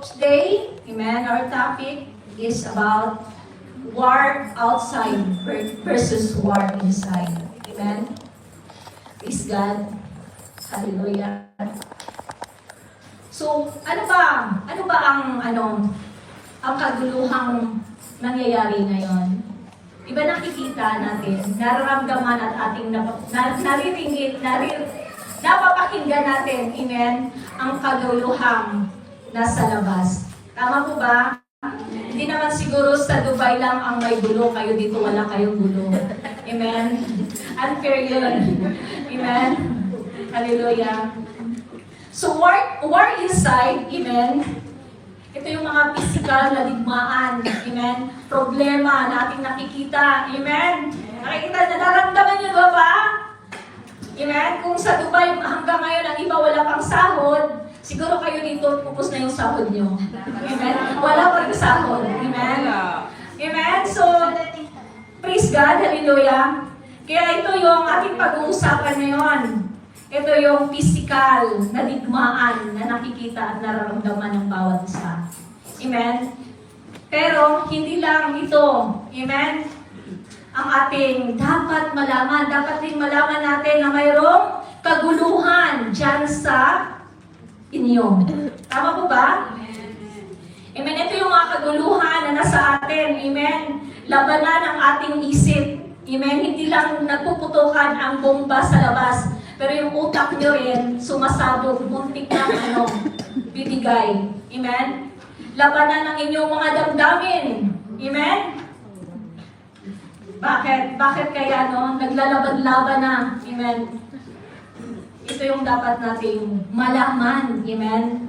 today, amen, our topic is about war outside versus war inside. Amen? Praise God. Hallelujah. So, ano ba ang kaguluhang nangyayari ngayon? Iba nakikita natin, nararamdaman at ating napapakinggan natin, amen, ang kaguluhang nasa labas. Tama po ba? Hindi naman siguro sa Dubai lang ang may gulo, kayo dito wala kayong gulo. Amen? Unfair yun. Amen? Hallelujah. So, war inside, amen, ito yung mga physical na digmaan, amen, problema na ating nakikita, amen. Nakikita, nararamdaman nyo ba? Amen? Kung sa Dubai hanggang ngayon ang iba wala pang sahod, siguro kayo dito pupus na yung sahod nyo. Amen? Wala pa rin sahod. Amen? Amen? So, praise God, hallelujah. Kaya ito yung ating pag-uusapan ngayon. Ito yung physical na digmaan na nakikita at nararamdaman ng bawat isa. Amen? Pero, hindi lang ito. Amen? Ang ating dapat malaman. Dapat din malaman natin na mayroong kaguluhan dyan sa inyo. Tama po ba? Amen? Ito yung mga kaguluhan na nasa atin. Amen? Labanan ang ating isip. Amen? Hindi lang nagpuputukan ang bomba sa labas. Pero yung utak nyo rin, sumasabog, muntik na bibigay. Amen? Labanan ang inyong mga damdamin. Amen? Bakit kaya naglalaban-laban na? Amen? Ito yung dapat nating malaman. Amen?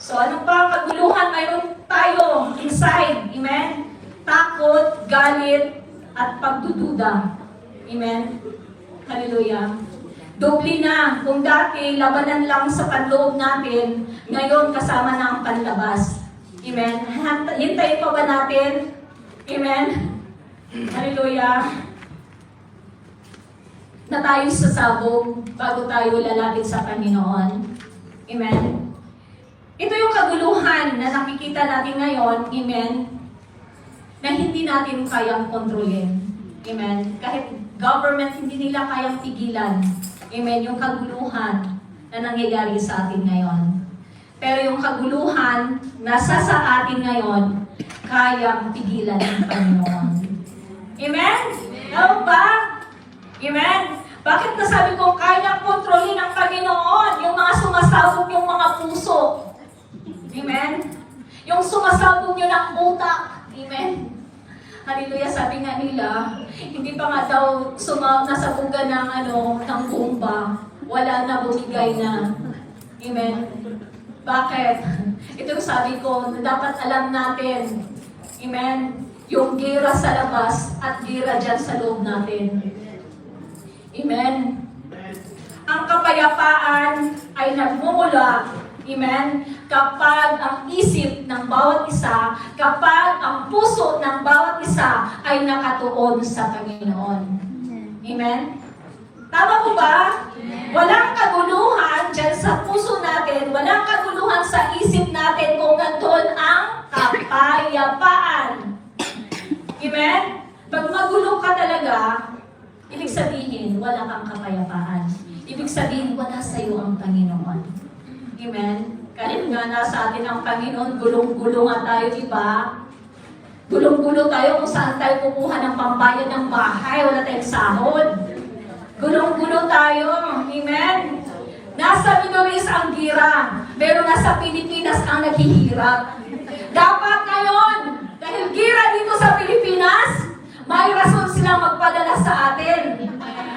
So, ano pa ang kaguluhan mayroon tayo inside? Amen? Takot, galit, at pagdududa. Amen? Hallelujah. Doble na. Kung dati, labanan lang sa panloob natin, ngayon kasama na ang panlabas. Amen? Hintayin pa ba natin? Amen? Hallelujah. Na tayo sasabog bago tayo lalapit sa Panginoon. Amen? Ito yung kaguluhan na nakikita natin ngayon, amen, na hindi natin kayang kontrolin. Amen? Kahit government, hindi nila kayang pigilan. Amen? Yung kaguluhan na nangyayari sa atin ngayon. Pero yung kaguluhan na sa atin ngayon, kayang pigilan ng Panginoon. Amen? Tama ba? Amen? Bakit nasabi ko kayang kontrolin ng Panginoon yung mga sumasabog yung mga puso? Amen? Yung sumasabog nyo ng utak. Amen? Hallelujah, sabi nga nila, hindi pa nga daw nasabugan ng bomba. Wala na, bumigay na. Amen? Bakit? Ito yung sabi ko, na dapat alam natin. Amen? Yung gira sa labas at gira dyan sa loob natin. Amen? Ang kapayapaan ay nagmumula, amen, kapag ang isip ng bawat isa, kapag ang puso ng bawat isa ay nakatuon sa Panginoon. Amen? Tama po ba? Walang kaguluhan dyan sa puso natin, walang kaguluhan sa isip natin kung nandun ang kapayapaan. Amen? Pag magulo ka talaga, ibig sabihin, wala kang kapayapaan. Ibig sabihin, wala sa iyo ang Panginoon. Amen? Kahit nga nasa atin ang Panginoon, gulong-gulo nga tayo, diba? Gulong-gulo tayo kung saan tayo kukuha ng pambayad ng bahay, wala tayong sahod. Gulong-gulo tayo. Amen? Nasa Middle East ang gira, pero nasa Pilipinas ang naghihirap. Dapat ngayon, dahil gira dito sa Pilipinas, may rason silang magpadala sa atin.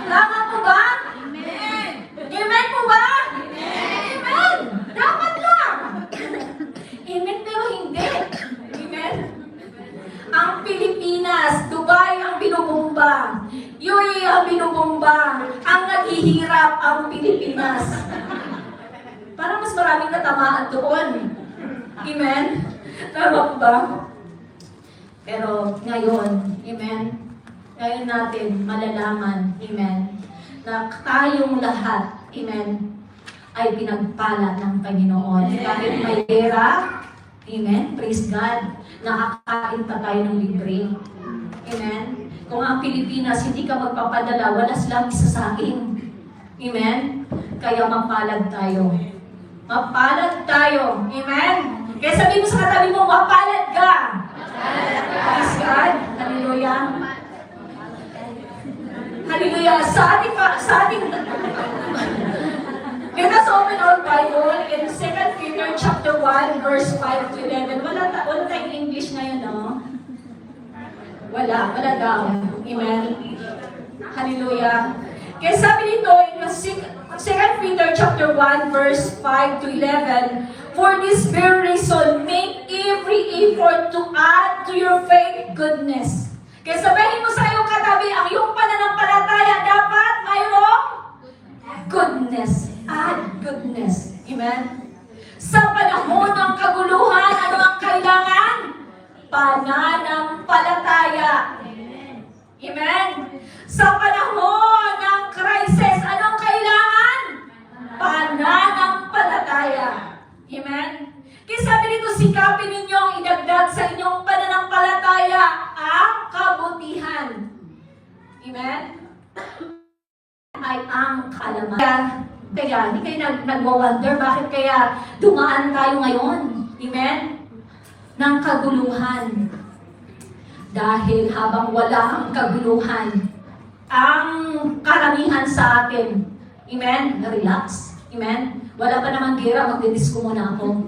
Tama po ba? Amen. Amen po ba? Amen. Dapat lang. Amen, pero hindi. Amen. Ang Pilipinas, Dubai ang binubomba. UAE ang binubomba. Ang naghihirap ang Pilipinas. Parang mas maraming natamaan doon. Amen. Tama po ba? Pero ngayon, amen, ngayon natin malalaman, amen, na tayong lahat, amen, ay pinagpala ng Panginoon. Kahit may pera, amen, praise God, nakakain pa tayo ng libre. Amen. Kung ang Pilipinas, hindi ka magpapadala, wala silang isasaing. Amen. Kaya mapalad tayo. Mapalad tayo. Amen. Kaya sabi mo sa katabi mo, mapalad ka. Praise God. Hallelujah. Hallelujah. Sa ating let us open our Bible in 2 Peter chapter 1, verse 5 to 11. Wala tayong English ngayon, no? Wala daw. Amen. Hallelujah. Kaya sabi nito in 2 Peter chapter 1, verse 5 to 11, for this very reason, make every effort to add to your faith goodness. Kaya sabihin mo sa iyong katabi, ang iyong pananampalataya dapat mayroong goodness. Add goodness. Amen? Sa panahon ng kaguluhan, ano ang kailangan? Pananampalataya. Amen? Sa panahon ng crisis, anong kailangan? Pananampalataya. Amen? Kaya sabi dito, sikapin ninyong idagdag sa inyong pananampalataya ang kabutihan. Amen? Ay ang kaalaman. Kaya, hindi kayo nagwa-wonder bakit kaya dumaan tayo ngayon. Amen? Ng kaguluhan. Dahil habang wala ang kaguluhan, ang karamihan sa atin, amen? Relax. Amen? Wala pa namang gera, magdidisco muna ako.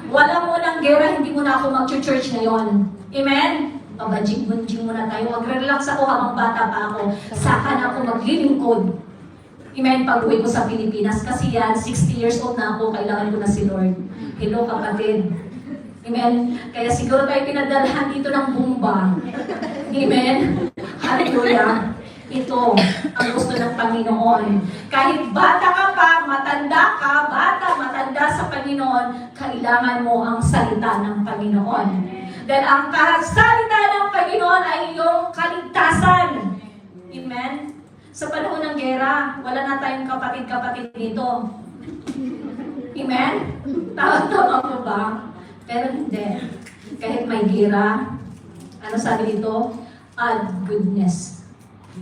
Wala munang gera, hindi muna ako mag-church ngayon. Amen? Pabadjing-bunjing muna tayo. Mag-relax ako habang bata pa ako. Saka na ako maglilingkod. Amen, pag-uwi ko sa Pilipinas. Kasi yan, 60 years old na ako, kailangan ko na si Lord. Hello, kapatid. Amen. Kaya siguro tayo pinadalhan dito ng bumba. Amen. Hallelujah. Ito ang gusto ng Panginoon. Kahit bata ka pa, matanda sa Panginoon, kailangan mo ang salita ng Panginoon. Dahil ang salita ng Panginoon ay iyong kaligtasan. Amen. Sa panahon ng gera, wala na tayong kapatid-kapatid dito. Amen? Tama po ba? Pero hindi. Kahit may gera, ano sabi dito? Add goodness.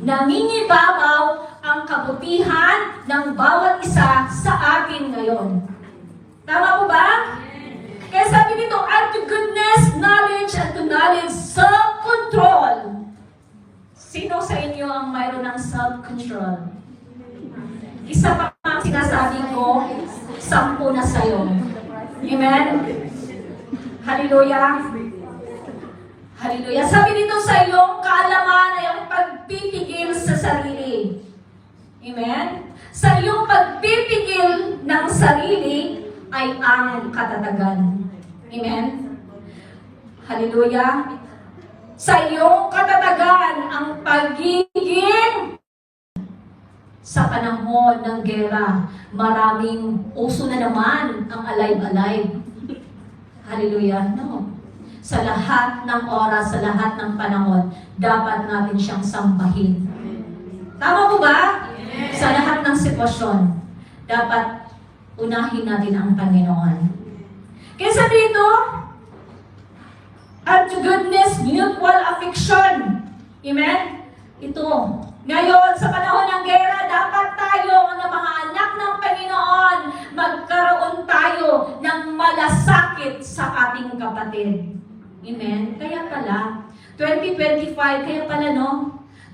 Nangingibabaw ang kabutihan ng bawat isa sa atin ngayon. Tama po ba? Kaya sabi dito, add to goodness, knowledge, and to knowledge, self-control. Sino sa inyo ang mayroon ng self-control? Isa pa ang sinasabi ko, 10 na sa'yo. Amen? Hallelujah. Hallelujah. Sabi dito sa iyong kaalaman ay ang pagpipigil sa sarili. Amen? Sa iyong pagpipigil ng sarili ay ang katatagan. Amen? Hallelujah. Sa iyong katatagan ang pagiging sa panahon ng gera, maraming uso na naman ang alive-alive. Hallelujah. No. Sa lahat ng oras, sa lahat ng panahon, dapat natin siyang sambahin. Tama po ba? Yes. Sa lahat ng sitwasyon, dapat unahin natin ang Panginoon. Kaya sa dito, and to goodness, mutual affection. Amen? Ito. Ngayon, sa panahon ng gera, dapat tayo, mga anak ng Panginoon, magkaroon tayo ng malasakit sa ating kapatid. Amen? Kaya pala, 2025, kaya pala, no?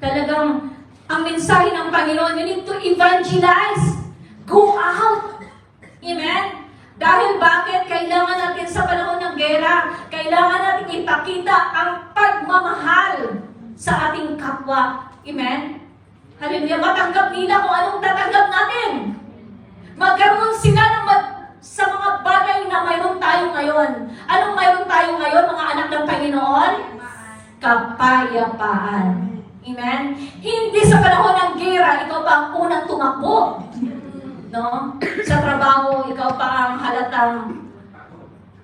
Talagang, ang mensahe ng Panginoon, you need to evangelize. Go out. Amen? Dahil bakit? Kailangan natin sa panahon ng gera, kailangan natin ipakita ang pagmamahal sa ating kapwa. Amen? Hallelujah. Matanggap nila kung anong tatanggap natin. Magkaroon sila ng sa mga bagay na mayroon tayo ngayon. Anong mayroon tayo ngayon, mga anak ng Panginoon? Kapayapaan. Amen? Hindi sa panahon ng gera, ikaw pa ang unang tumakbo. No? Sa trabaho, ikaw pa ang halatang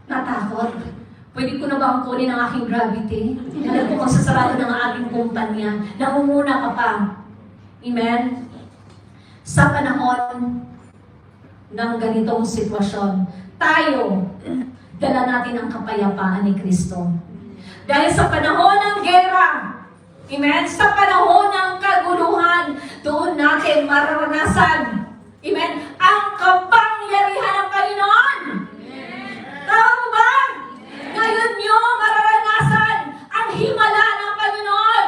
natakot. Pwede ko na ba ang kunin ang aking gravity? Alam ko magsasarado ng ating kumpanya. Nangunguna ka pa. Amen? Sa panahon ng ganitong sitwasyon. Tayo, dala natin ang kapayapaan ni Kristo. Dahil sa panahon ng gera, amen, sa panahon ng kaguluhan, doon natin mararanasan, amen, ang kapangyarihan ng Panginoon. Tama mo ba? Ngayon nyo mararanasan ang himala ng Panginoon.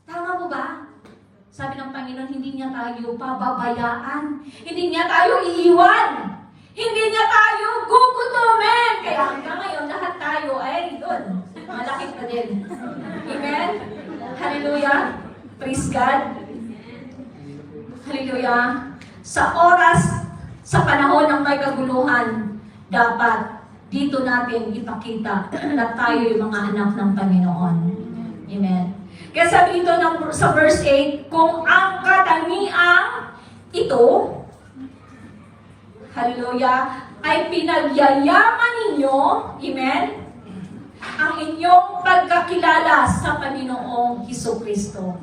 Tama mo ba? Sabi ng Panginoon, hindi niya tayo pababayaan. Hindi niya tayo iiwan. Hindi niya tayo gugutumin. Kaya hanggang ngayon, lahat tayo ay doon. Malaki pa din. Amen? Hallelujah. Praise God. Hallelujah. Sa oras, sa panahon ng may kaguluhan, dapat dito natin ipakita na tayo yung mga anak ng Panginoon. Amen. Kaya sabi dito sa verse 8, kung ang katangiang ito, hallelujah, ay pinagyayaman ninyo, amen, ang inyong pagkakilala sa Panginoong Hesukristo.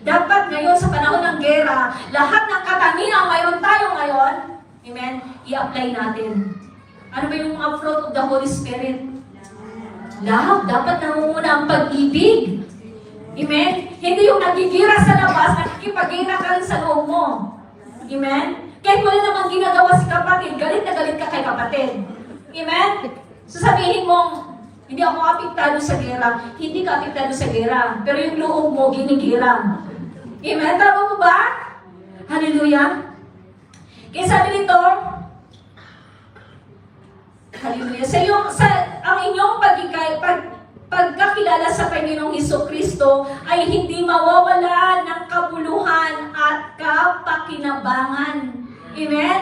Dapat ngayon sa panahon ng gera, lahat ng katangiang mayroon tayo ngayon, amen, i-apply natin. Ano ba yung mga fruit of the Holy Spirit? Lahat, dapat nangunguna ang pag-ibig. Amen? Hindi yung nagigira sa labas, nakikipagira ka rin sa loob mo. Amen? Kahit wala namang ginagawa si kapatid, galit na galit ka kay kapatid. Amen? So sabihin mo, hindi ako apektado sa gera. Hindi ka apektado sa gera. Pero yung loob mo, ginigira. Amen? Tama mo ba? Hallelujah? Kaya sabi nito, hallelujah, ang inyong pagkakilala sa Panginoong Hesukristo ay hindi mawawala ng kabuluhan at kapakinabangan. Amen?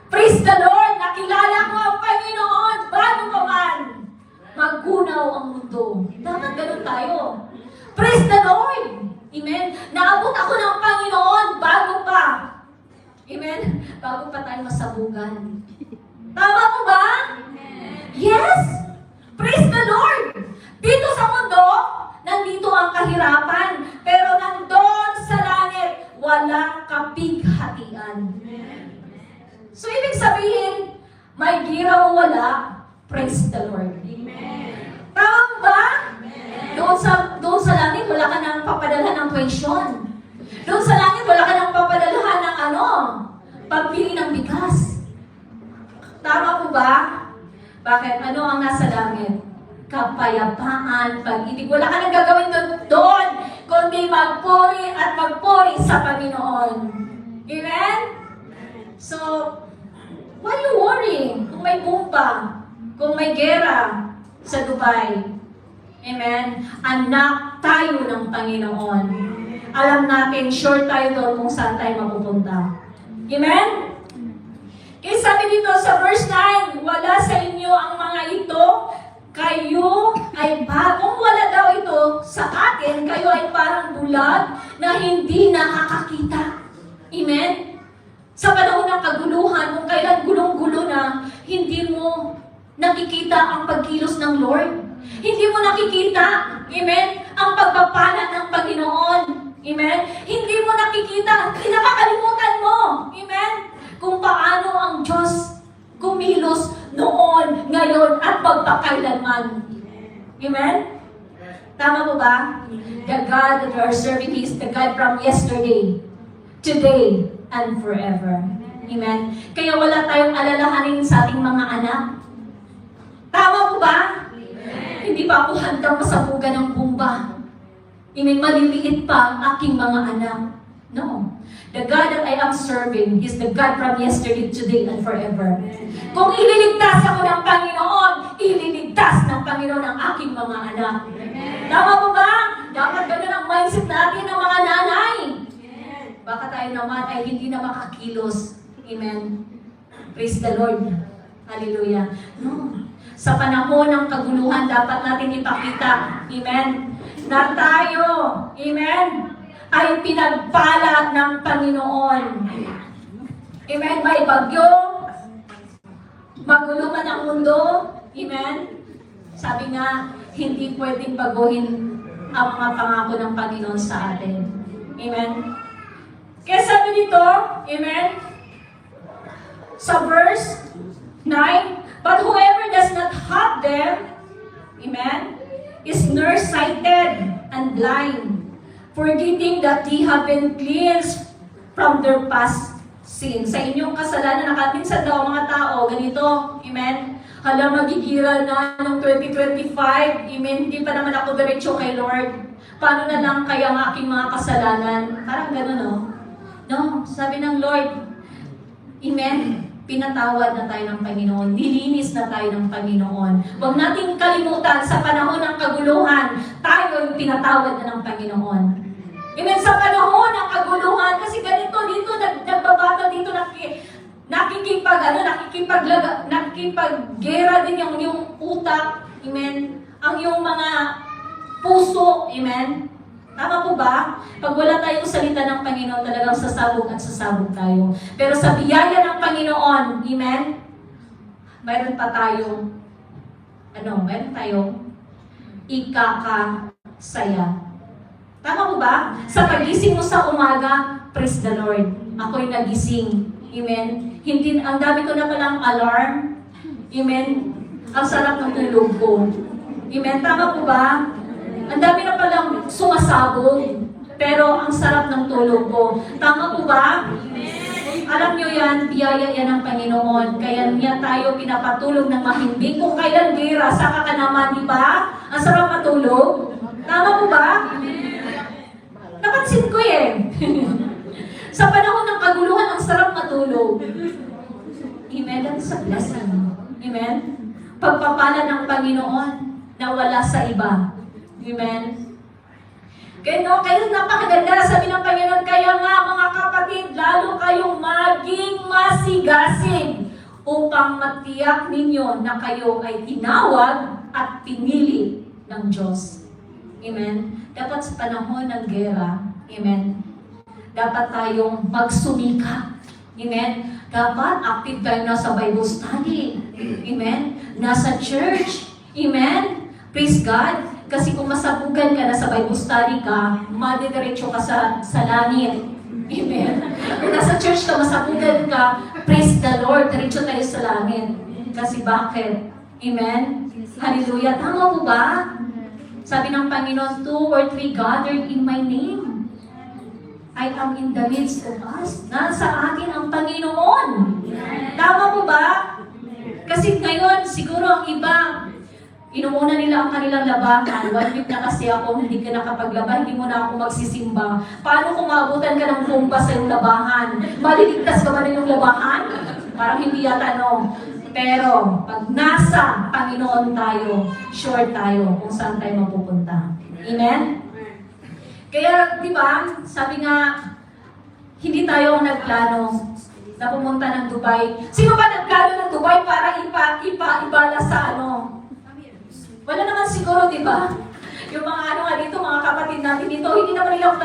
Praise the Lord! Nakilala ko ang Panginoon bago pa man maggunaw ang mundo. Dapat ganun tayo. Praise the Lord! Amen? Naabot ako ng Panginoon bago pa. Amen? Bago pa tayo masabugan. Tama mo ba? Yes! Praise the Lord! Dito sa mundo, nandito ang kahirapan. Pero nandun sa langit, walang kapighatian. So, ibig sabihin, may gira o wala, praise the Lord. Tama ba? Doon sa langit, wala ka nang papadalhan ng tuition. Doon sa langit, wala ka nang papadalhan ng pagbili ng bigas. Tama po ba? Bakit? Ano ang nasa langit? Kapayapaan, pag-ibig. Wala ka nang gagawin doon, kundi magpuri at magpuri sa Panginoon. Amen? So, why you worrying? Kung may bomba, kung may gera sa Dubai. Amen? Anak tayo ng Panginoon. Alam natin, sure tayo doon kung saan tayo mapupunta. Amen? Kaya sabi dito sa verse 9, wala sa inyo ang mga ito, kayo ay bagong wala daw ito sa atin, kayo ay parang bulag na hindi nakakakita. Amen? Sa panahon ng kaguluhan, kung kailan gulong-gulo na, hindi mo nakikita ang pagkilos ng Lord. Hindi mo nakikita, amen, ang pagpapala ng Panginoon. Amen? Hindi mo nakikita, nakakalimutan mo. Amen? Kung paano ang Diyos kumilos noon, ngayon, at magpakailanman. Amen? Tama po ba? The God that we are serving is the God from yesterday, today, and forever. Amen? Kaya wala tayong alalahanin sa ating mga anak. Tama po ba? Hindi pa ako handang masabugan ng bomba. Amen? Maliliit pa ang aking mga anak. No. The God that I am serving is the God from yesterday, today, and forever. Kung ililigtas ako ng Panginoon, ililigtas ng Panginoon ang aking mga anak. Tama po ba? Dapat ganun ang mindset natin ng mga nanay. Baka tayo naman ay hindi na makakilos. Amen. Praise the Lord. Hallelujah. No. Sa panahon ng kaguluhan, dapat natin ipakita. Amen. Na tayo, amen, ay pinagpala ng Panginoon. Amen. May bagyo, magulo man ang mundo. Amen. Sabi nga, hindi pwedeng baguhin ang mga pangako ng Panginoon sa atin. Amen. Kaya sabi dito, amen, sa verse 9, but whoever does not have them, amen, is nearsighted and blind, forgetting that they have been cleansed from their past sin. Sa inyong kasalanan, minsan daw mga tao, ganito, amen, hala, magigiral na ng 2025, amen, hindi pa naman ako diretso kay Lord. Paano na lang kaya ang aking mga kasalanan? Parang gano'n, no? No, sabi ng Lord, amen, pinatawad na tayo ng Panginoon, nilinis na tayo ng Panginoon. Huwag nating kalimutan, sa panahon ng kaguluhan, tayo yung pinatawad na ng Panginoon. Amen, sa panahon ng kaguluhan, kasi ganito, dito, nagbabata dito, nakikipaggera din yung utak, amen, ang yung mga puso, amen. Tama po ba? Pag wala tayong salita ng Panginoon, talagang sasabog at sasabog tayo. Pero sa biyaya ng Panginoon, amen, mayroon pa tayong, mayroon tayong ikakasaya. Tama po ba? Sa pagising mo sa umaga, praise the Lord. Ako'y nagising. Amen. Hindi, ang dami ko na palang alarm. Amen. Ang sarap ng tulog ko. Amen. Tama po ba? Ang dami na palang sumasabog. Pero ang sarap ng tulog ko. Tama po ba? Alam nyo yan, biyaya yan ng Panginoon. Kaya niya tayo pinapatulog ng mahimbing. Kung kailan gira, saka ka naman, di ba? Ang sarap matulog. Tama po ba? Napansin ko sa panahon ng kaguluhan, ang sarap matulog. Amen? That's a blessing. Amen? Pagpapala ng Panginoon na wala sa iba. Amen? Kaya napakaganda, sabi ng Panginoon, kaya nga mga kapatid, lalo kayong maging masigasig upang matiyak ninyo na kayo ay tinawag at pinili ng Diyos. Amen? Dapat sa panahon ng gera, amen, dapat tayong magsumika. Amen? Dapat active tayo na sa Bible study. Amen? Nasa church. Amen? Praise God. Kasi kung masabugan ka na sa Bible study ka, madidiretso ka sa langit. Amen? Kung nasa church ka, masabugan ka, praise the Lord, diretso tayo sa langit. Kasi bakit? Amen? Hallelujah. Tama po ba? Sabi ng Panginoon, 2 or 3 gathered in my name, I am in the midst of us. Nasa akin ang Panginoon. Tama po ba? Kasi ngayon, siguro ang iba, inuuna nila ang kanilang labahan. 1 week na kasi ako, hindi ka nakapaglaba, hindi mo na ako magsisimba. Paano kung maabutan ka ng bomba sa iyong labahan? Maliligtas ka ba na yung labahan? Parang hindi yata, no? Pero, pag nasa Panginoon tayo, sure tayo kung saan tayo mapupunta. Amen? Kaya, di ba, sabi nga, hindi tayo nagplano na pumunta ng Dubai. Sino ba nagplano ng Dubai para ibala sa Wala naman siguro, di ba? Yung mga nga dito, mga kapatid natin dito, hindi naman nilang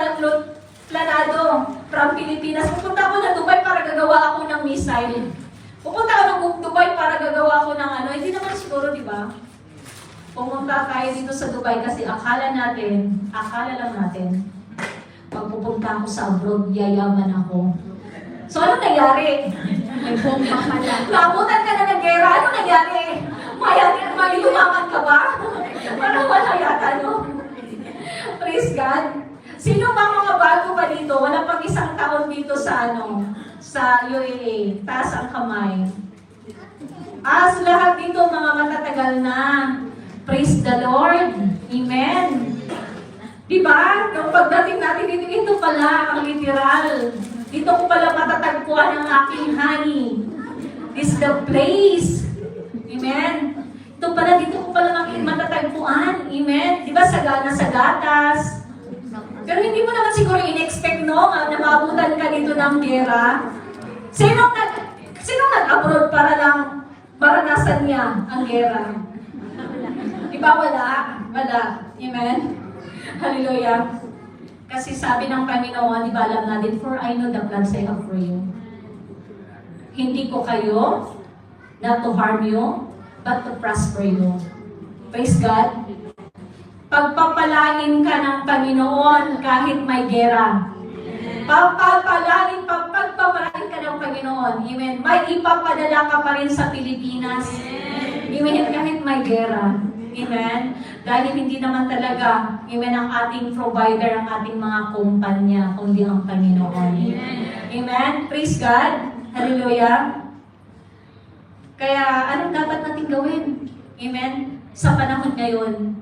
planado from Pilipinas. Pupunta ako ng Dubai para gagawa ako ng missile. Pupunta ako ng Dubai para gagawa ako ng hindi naman siguro, di ba? Pumunta tayo dito sa Dubai kasi akala lang natin, pag pupunta ako sa abroad, yayaman ako. So, ano nangyari? May bomba pala. Naabutan ka na ng gera, ano nangyari? Mayumaman ka ba? Parang wala yata, no? Praise God. Sino ba mga bago pa dito? Wala pang isang taon dito sa sa UAE. Taas ang kamay. As lahat dito mga matatagal na. Praise the Lord. Amen. Diba? Yung pagdating natin dito, ito pala ang literal. Dito ko pala matatagpuan ang aking honey. This is the place. Amen. Ito pala, dito ko pala matatagpuan. Amen. Diba sagana sa gatas? Pero hindi mo naman siguro in-expect, no? Na maabutan ka dito ng gera. Sinong nag-abroad para lang maranasan niya ang gera? Diba wala? Wala. Amen? Hallelujah. Kasi sabi ng Panginoon, diba alam natin, for I know the plans I have for you. Hindi ko kayo, not to harm you, but to prosper you. Praise God. Pagpapalain ka ng Panginoon kahit may gera. Pagpapalain ka ng Panginoon Panginoon. Amen. May ipapadala ka pa rin sa Pilipinas. Amen. Kahit may gera. Amen. Dahil hindi naman talaga, amen, ang ating provider, ang ating mga kumpanya, kundi ang Panginoon. Amen. Praise God. Hallelujah. Kaya, anong dapat natin gawin? Amen. Sa panahon ngayon,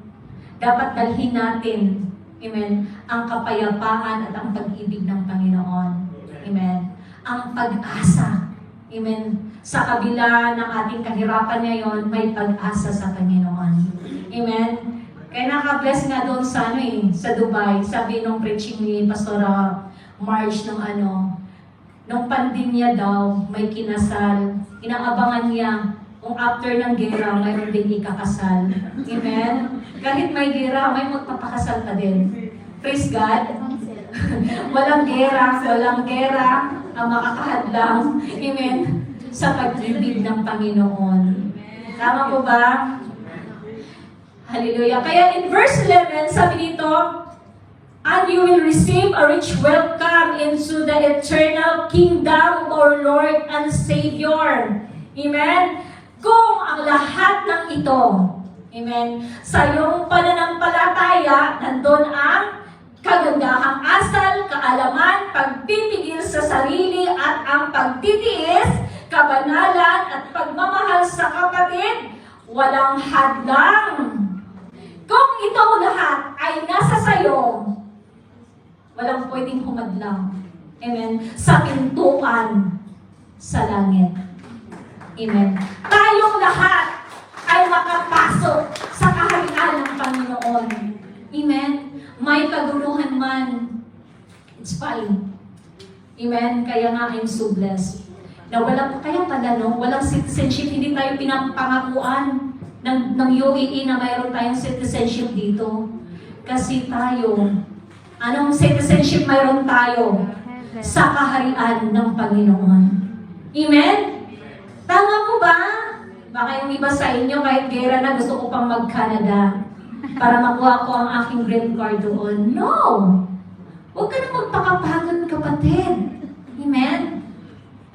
dapat dalhin natin, amen, ang kapayapaan at ang pag-ibig ng Panginoon. Amen. Ang pag-asa. Amen. Sa kabila ng ating kahirapan ngayon, may pag-asa sa Panginoon. Amen. Kaya naka-bless nga doon sa, sa Dubai. Sabi nung preaching ni Pastora Marge nung pandemya daw, may kinasal. Inaabangan niya kung after ng gera, mayroon din ikakasal. Amen. Kahit may gera, may magpapakasal pa din. Praise God. Walang gera ang makakahadlang. Amen. Sa pag-ibig ng Panginoon. Tama po ba? Hallelujah. Kaya in verse 11, sabi dito, and you will receive a rich welcome into the eternal kingdom of our Lord and Savior. Amen? Kung ang lahat ng ito, amen, sa iyong pananampalataya, nandun ang kagandahang asal, kaalaman, pagpipigil sa sarili at ang pagtitiis, kabanalan at pagmamahal sa kapatid, walang hadlang. Kung ito lahat ay nasa sayo, walang pwedeng humadlang. Amen. Sa pintuan sa langit. Amen. Tayong lahat ay makapasok sa kaharian ng Panginoon. Amen. May kaguluhan man, it's fine. Amen. Kaya nga I'm so blessed. Na kaya pala walang citizenship, hindi tayo pinapangakuan ng UAE na mayroon tayong citizenship dito. Kasi tayo, anong citizenship mayroon tayo? Sa kaharian ng Panginoon. Amen? Tama po ba? Baka yung iba sa inyo, kahit gera na, gusto ko pang mag-Canada para makuha ko ang aking green card doon. No! Huwag ka na magpakapagod, kapatid. Amen?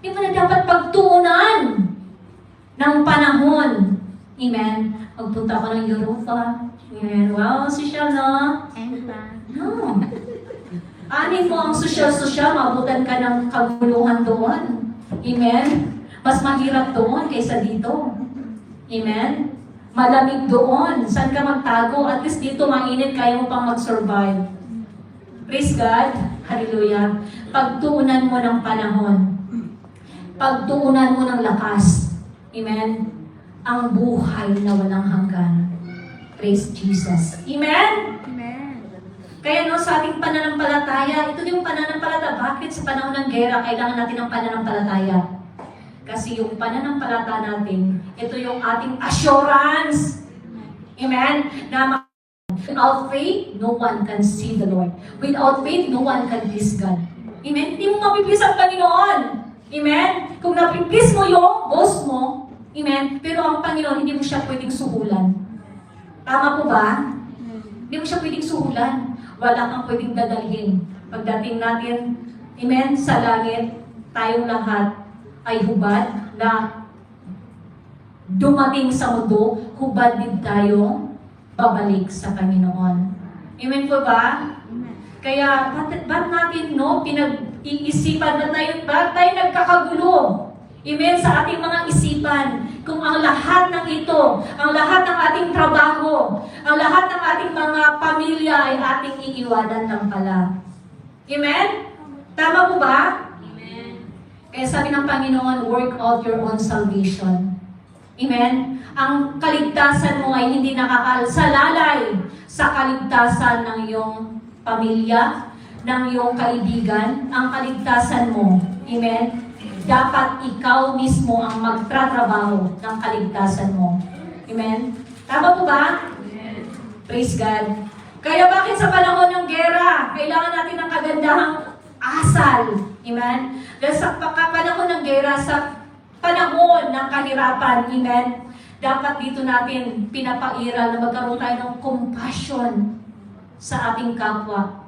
Hindi mo na dapat pagtuunan ng panahon. Amen? Magpunta ko ng Europa. Amen? Wow, social, no? No. Anin mo ang social, mabutan ka ng kaguluhan doon. Amen? Mas mahirap doon kaysa dito. Amen? Malamig doon. Saan ka magtago? At least dito mainit, kaya mo pang mag-survive. Praise God. Hallelujah. Pagtuunan mo ng panahon. Pagtuunan mo ng lakas. Amen? Ang buhay na walang hanggan. Praise Jesus. Amen? Amen. Kaya sa ating pananampalataya, ito yung pananampalataya. Bakit sa panahon ng gera, kailangan natin ng pananampalataya? Kasi yung pananampalataya natin, ito yung ating assurance. Amen? Na without faith, no one can see the Lord. Without faith, no one can please God. Amen? Hindi mo mapiplease ang Panginoon. Amen? Kung napiplease mo yung boss mo, amen? Pero ang Panginoon, hindi mo siya pwedeng suhulan. Tama po ba? Hindi mo siya pwedeng suhulan. Wala kang pwedeng dadalhin. Pagdating natin, amen, sa langit, tayong lahat ay hubad na dumating sa mundo, hubad din tayo babalik sa Panginoon. Amen po ba? Kaya, ba't natin, pinag-iisipan, ba't tayo nagkakagulo? Amen, sa ating mga isipan, kung ang lahat ng ito, ang lahat ng ating trabaho, ang lahat ng ating mga pamilya ay ating iiwanan lang pala. Amen? Tama po ba? Amen. Kaya sabi ng Panginoon, work out your own salvation. Amen? Ang kaligtasan mo ay hindi nakakasalalay sa kaligtasan ng iyong pamilya, ng iyong kaibigan, ang kaligtasan mo. Amen? Dapat ikaw mismo ang magtratrabaho ng kaligtasan mo. Amen? Tama po ba? Amen. Praise God. Kaya bakit sa panahon ng gera, kailangan natin ng kagandahang asal. Amen? Dahil sa panahon ng gera, sa panahon ng kahirapan, amen, dapat dito natin pinapairal na magkaroon tayo ng compassion sa ating kapwa.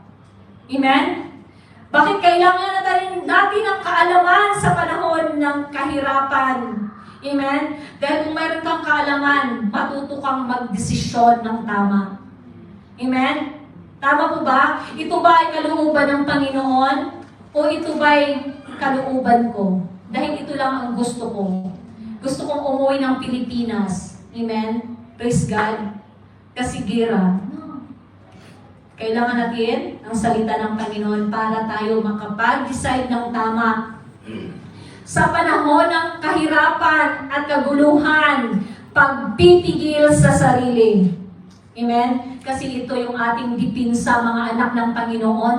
Amen? Bakit kailangan natin ng kaalaman sa panahon ng kahirapan? Amen? Dahil kung mayroon kang kaalaman, matuto kang magdesisyon ng tama. Amen? Tama po ba? Ito ba ay kalooban ng Panginoon? O ito ba ay kalooban ko? Dahil ito lang ang gusto ko. Gusto kong umuwi ng Pilipinas. Amen? Praise God. Kasigira. Kailangan natin ang salita ng Panginoon para tayo makapag-decide ng tama. Sa panahon ng kahirapan at kaguluhan, pagpipigil sa sarili. Amen? Kasi ito yung ating dipinsa, mga anak ng Panginoon.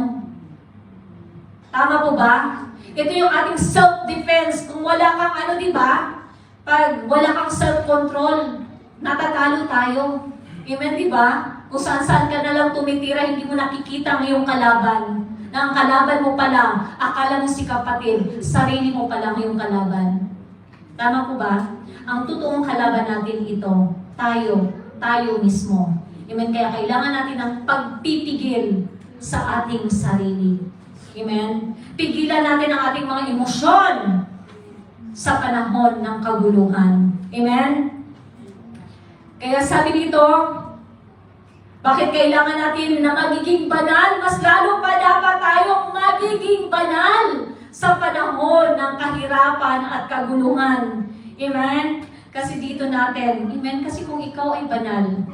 Tama po ba? Ito yung ating self-defense. Kung wala kang di ba? Pag wala kang self-control, natatalo tayo. Amen, di ba? Kung saan-saan ka na lang tumitira, hindi mo nakikita ang iyong kalaban. Na ang kalaban mo pala, akala mo si kapatid, sarili mo pala ang iyong kalaban. Tama po ba? Ang totoong kalaban natin ito, tayo mismo. Amen? Kaya kailangan natin ng pagpipigil sa ating sarili. Amen? Pigilan natin ang ating mga emosyon sa panahon ng kaguluhan. Amen? Kaya sabi dito, bakit kailangan natin na magiging banal? Mas lalo pa dapat tayong magiging banal sa panahon ng kahirapan at kaguluhan. Amen? Kasi dito natin, amen? Kasi kung ikaw ay banal,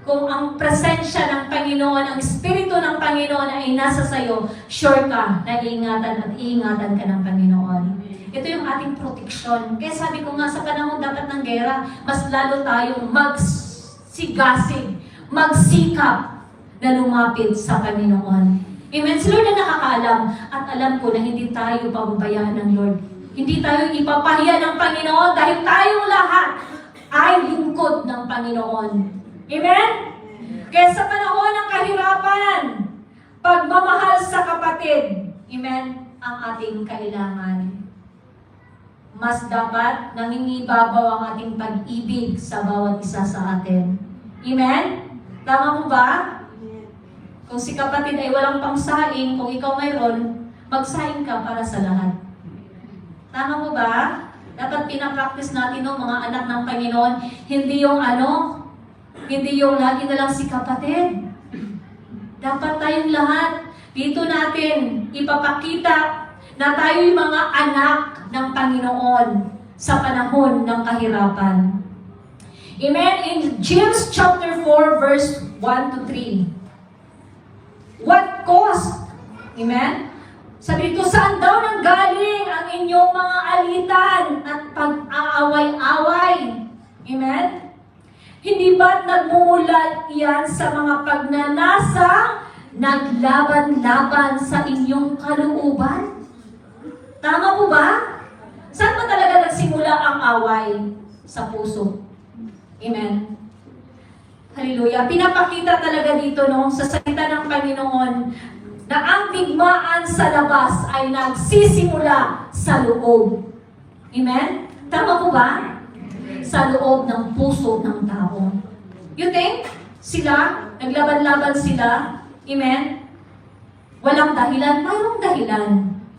kung ang presensya ng Panginoon, ang Espiritu ng Panginoon ay nasa sayo, sure ka na iingatan ka ng Panginoon. Ito yung ating proteksyon. Kaya sabi ko nga, sa panahon dapat ng gera, mas lalo tayong magsigasig, magsikap na lumapit sa Panginoon. Amen? Si Lord na nakakaalam at alam ko na hindi tayo pababayaan ng Lord. Hindi tayo ipapahiya ng Panginoon dahil tayong lahat ay lingkod ng Panginoon. Amen? Kaya sa panahon ng kahirapan, pagmamahal sa kapatid, amen, ang ating kailangan. Mas dapat nangingibabaw ang ating pag-ibig sa bawat isa sa atin. Amen? Tama mo ba? Kung si kapatid ay walang pangsaing, kung ikaw mayroon, magsaing ka para sa lahat. Tama mo ba? Dapat pinapractice natin ng mga anak ng Panginoon, hindi yung hindi yung lagi na lang si kapatid. Dapat tayong lahat, dito natin ipapakita na tayo'y mga anak ng Panginoon sa panahon ng kahirapan. Amen? In James chapter 4, verse 1 to 3. What caused? Amen? Sabi dito, saan daw nanggaling ang inyong mga alitan at pag-aaway-away? Amen? Hindi ba't nagmumula yan sa mga pagnanasang naglaban-laban sa inyong kalooban? Tama po ba? Saan ba talaga nagsimula ang away? Sa puso. Amen. Hallelujah. Pinapakita talaga dito sa salita ng Panginoon na ang digmaan sa labas ay nagsisimula sa loob. Amen? Tama po ba? Sa loob ng puso ng tao. You think? Sila, naglaban-laban sila. Amen? Walang dahilan, mayroong dahilan.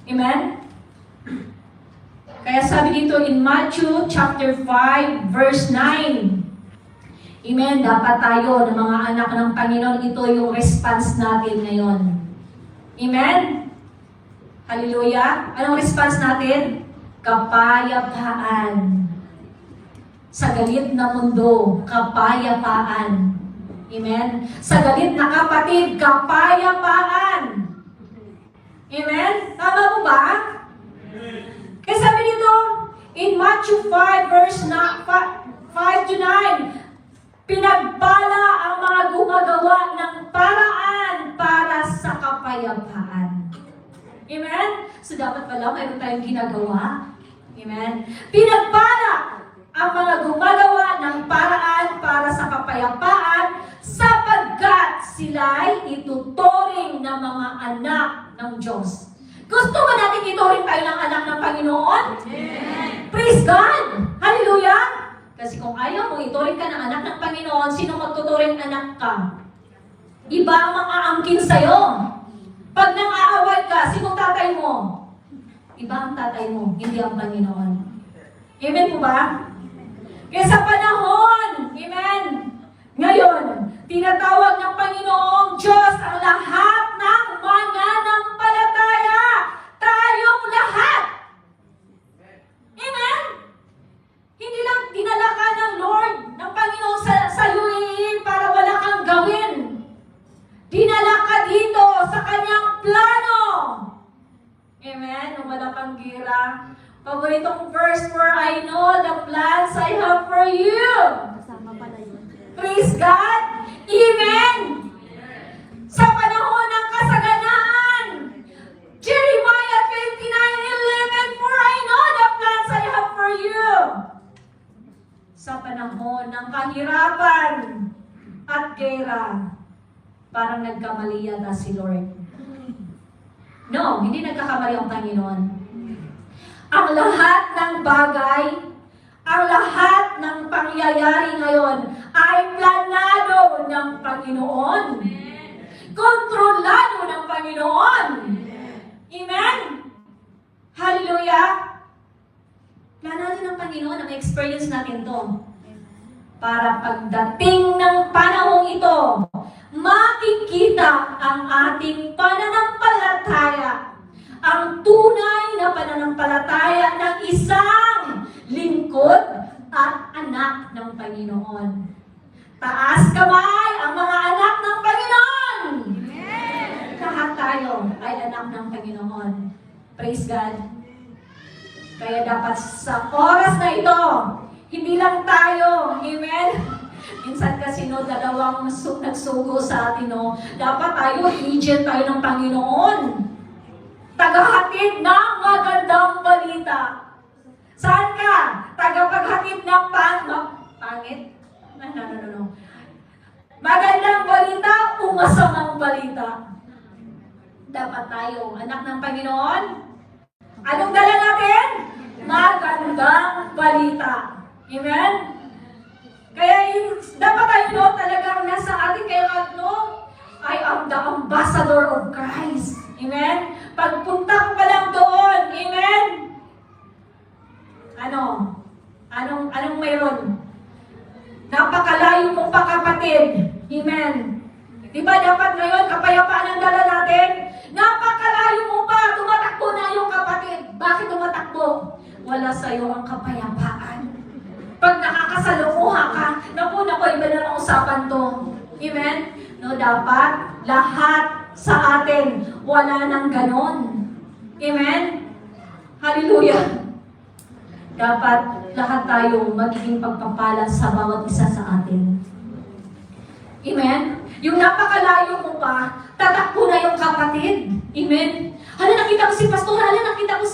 Amen? Kaya sabi dito in Matthew chapter 5, verse 9. Amen? Dapat tayo na mga anak ng Panginoon, ito yung response natin ngayon. Amen? Hallelujah? Anong response natin? Kapayapaan. Sa galit na mundo, kapayapaan. Amen? Sa galit na kapatid, kapayapaan. Amen? Tama mo ba? Kaya sabi dito, in Matthew 5, verse 5 to 9, pinagpala ang mga gumagawa ng paraan para sa kapayapaan. Amen? So dapat pala mayroon tayong ginagawa. Amen? Pinagpala ang mga gumagawa ng paraan para sa kapayapaan sapagkat sila'y ituturing na mga anak ng Diyos. Gusto ba natin ituring tayo ng anak ng Panginoon? Amen. Praise God! Hallelujah! Kasi kung ayaw mo ituring ka ng anak ng Panginoon, sino magtuturing anak ka? Iba ang mga angkin sa'yo. Pag nang-aaway ka, sinong tatay mo? Iba ang tatay mo, hindi ang Panginoon. Amen po ba? Kaya sa panahon, amen, ngayon, tinatawag ng Panginoong Diyos ang lahat ng mananampalataya. Tayong lahat. Amen? Hindi lang dinala ka ng Lord, ng Panginoon sa UAE para wala kang gawin. Dinala ka dito sa kanyang plano. Amen? Nung wala kang gira. Paboritong verse, for I know the plans I have for you. Praise God. Amen. Sa panahon ng kasaganaan, Jeremiah 29:11, for I know the plans I have for you. Sa panahon ng kahirapan at gera, parang nagkamali yata si Lord. No, hindi nagkakamali ang Panginoon. Ang lahat ng bagay, ang lahat ng pangyayari ngayon ay planado ng Panginoon. Kontrolado ng Panginoon. Amen? Hallelujah! Planado ng Panginoon, ang experience natin to. Para pagdating ng panahong ito, makikita ang ating pananampalataya. Ang tunay na pananampalataya ng isang lingkod at anak ng Panginoon. Taas kamay ang mga anak ng Panginoon! Amen. Lahat tayo ay anak ng Panginoon. Praise God. Kaya dapat sa oras na ito, hindi lang tayo, amen? Minsan kasi dalawang nagsugo sa atin, dapat tayo, agent tayo ng Panginoon. Tagahatid ng magandang balita. Saan ka? Tagapaghatid ng pangit? No. Magandang balita o masamang balita? Dapat tayo, anak ng Panginoon. Anong dala natin? Magandang balita. Amen? Kaya dapat tayo talagang nasa atin kaya I am the ambassador of Christ. Amen? Pagpunta ko pa lang doon, amen? Anong mayroon? Napakalayo mo pa, kapatid. Amen? Di ba dapat ngayon, kapayapaan ang dala natin? Napakalayo mo pa, tumatakbo na yung kapatid. Bakit tumatakbo? Wala sa'yo ang kapayapaan. Pag nakakasalumuha ka, naku, iba na ang usapan to. Amen? No, dapat lahat sa atin, wala nang ganon. Amen? Hallelujah! Dapat lahat tayo magiging pagpapala sa bawat isa sa atin. Amen? Yung napakalayo mo pa, tatakbo na yung kapatid. Amen? Nakita ko si pastor, nakita ko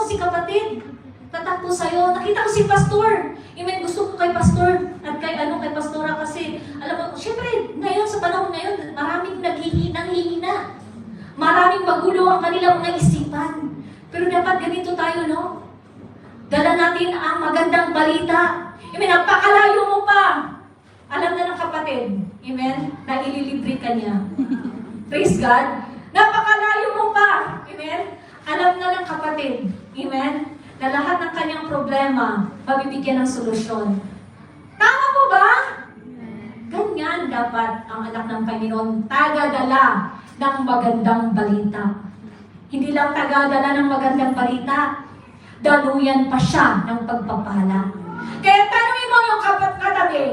si kapatid. Tatakbo sa'yo, nakita ko si pastor. Amen? Gusto ko kay pastor at kay pastora kasi, alam mo, syempre, ngayon, sa panahon ngayon, maraming nanghihina. Maraming magulo ang kanilang mga isipan. Pero dapat ganito tayo, no? Dala natin ang magandang balita. Amen? Napakalayo mo pa. Alam na ng kapatid, amen, na ililibre ka niya. Praise God. Napakalayo mo pa. Amen? Alam na ng kapatid, amen, na lahat ng kanyang problema, mabibigyan ng solusyon. Tama po ba? Ganyan dapat ang anak ng Panginoon, tagadala ng magandang balita. Hindi lang tagadala ng magandang balita, daluyan pa siya ng pagpapala. Kaya tanungin mo yung katabi,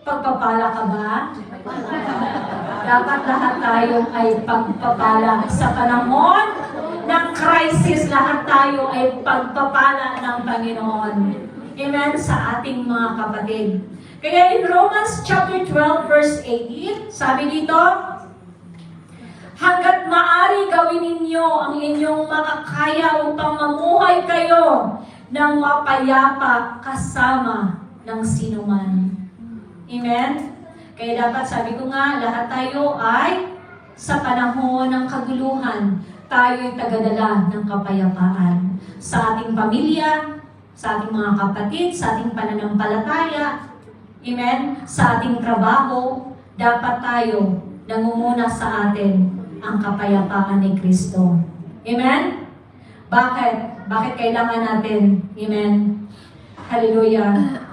pagpapala ka ba? Dapat lahat tayo ay pagpapala. Sa panahon ng crisis, lahat tayo ay pagpapala ng Panginoon. Amen? Sa ating mga kapatid. Kaya in Romans chapter 12 verse 18, sabi dito, hanggat maaari gawin ninyo ang inyong makakaya upang mamuhay kayo ng mapayapa kasama ng sinuman. Amen? Kaya dapat, sabi ko nga, lahat tayo ay sa panahon ng kaguluhan, tayo ay tagadala ng kapayapaan. Sa ating pamilya, sa ating mga kapatid, sa ating pananampalataya, amen? Sa ating trabaho, dapat tayo nangunguna sa atin ang kapayapaan ni Kristo. Amen? Bakit? Bakit kailangan natin? Amen? Hallelujah.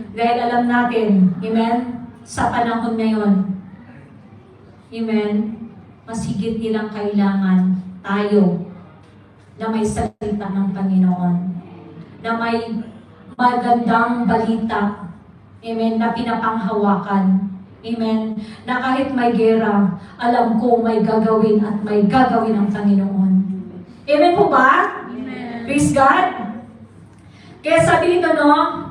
Dahil alam natin, amen, sa panahon ngayon, amen, mas higit nilang kailangan tayo na may salita ng Panginoon, na may magandang balita, amen, na pinapanghawakan, amen, na kahit may gera, alam ko may gagawin at may gagawin ang Panginoon. Amen po ba? Amen. Praise God. Kaya sabi nito, no,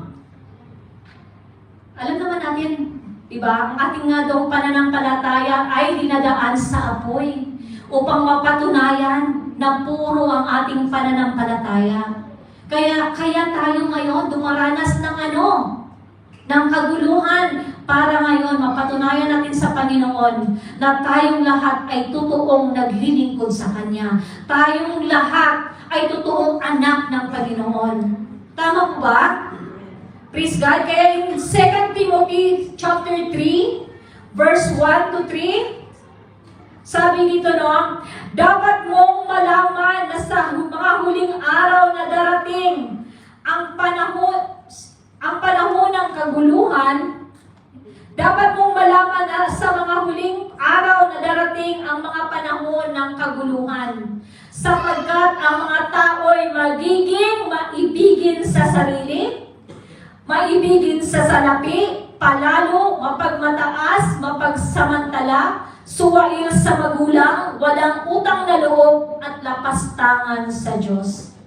alam naman natin, diba, ang ating nga daw pananampalataya ay dinadaan sa apoy upang mapatunayan na puro ang ating pananampalataya. Kaya tayo ngayon dumaranas ng ng kaguluhan para ngayon mapatunayan natin sa Panginoon na tayong lahat ay totoong naglilingkod sa Kanya. Tayong lahat ay totoong anak ng Panginoon. Tama po ba? Praise God. Kaya in 2 Timothy chapter 3, verse 1 to 3, sabi dito, no, dapat mong malaman na sa mga huling araw na darating, ang panahon ng kaguluhan, dapat mong malaman na sa mga huling araw na darating ang mga panahon ng kaguluhan. Sapagkat ang mga tao'y magiging maibigin sa sarili, maibigin sa salapi, palalo, mapagmataas, mapagsamantala, suwail sa magulang, walang utang na loob, at lapastangan sa Diyos.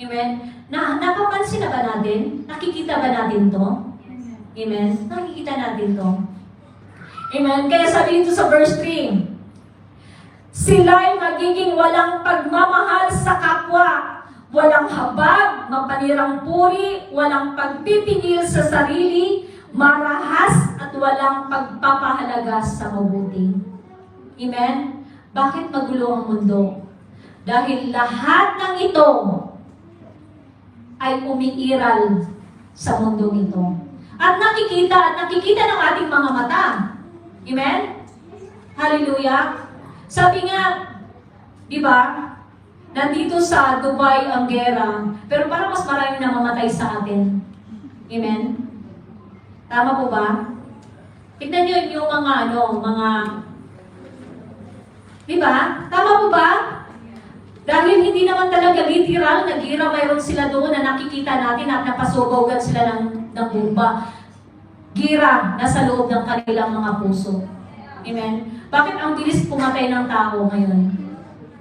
Amen? Napapansin na ba natin? Nakikita ba natin to? Amen? Nakikita natin to. Amen? Kaya sabi dito sa verse 3, sila'y magiging walang pagmamahal sa kapwa, walang habag, mapanirang puri, walang pagpipigil sa sarili, marahas, at walang pagpapahalaga sa mabuti. Amen? Bakit magulo ang mundo? Dahil lahat ng ito ay umiiral sa mundong ito. At nakikita ng ating mga mata. Amen? Hallelujah! Sabi nga, di ba, nandito sa Dubai ang gera, pero parang mas maraming namamatay sa atin. Amen? Tama po ba? Tignan nyo yung mga, di ba? Tama po ba? Dahil hindi naman talaga literal na gira, mayroon sila doon na nakikita natin at napasugogan sila ng bomba. Gira nasa loob ng kanilang mga puso. Amen? Bakit ang bilis pumatay ng tao ngayon?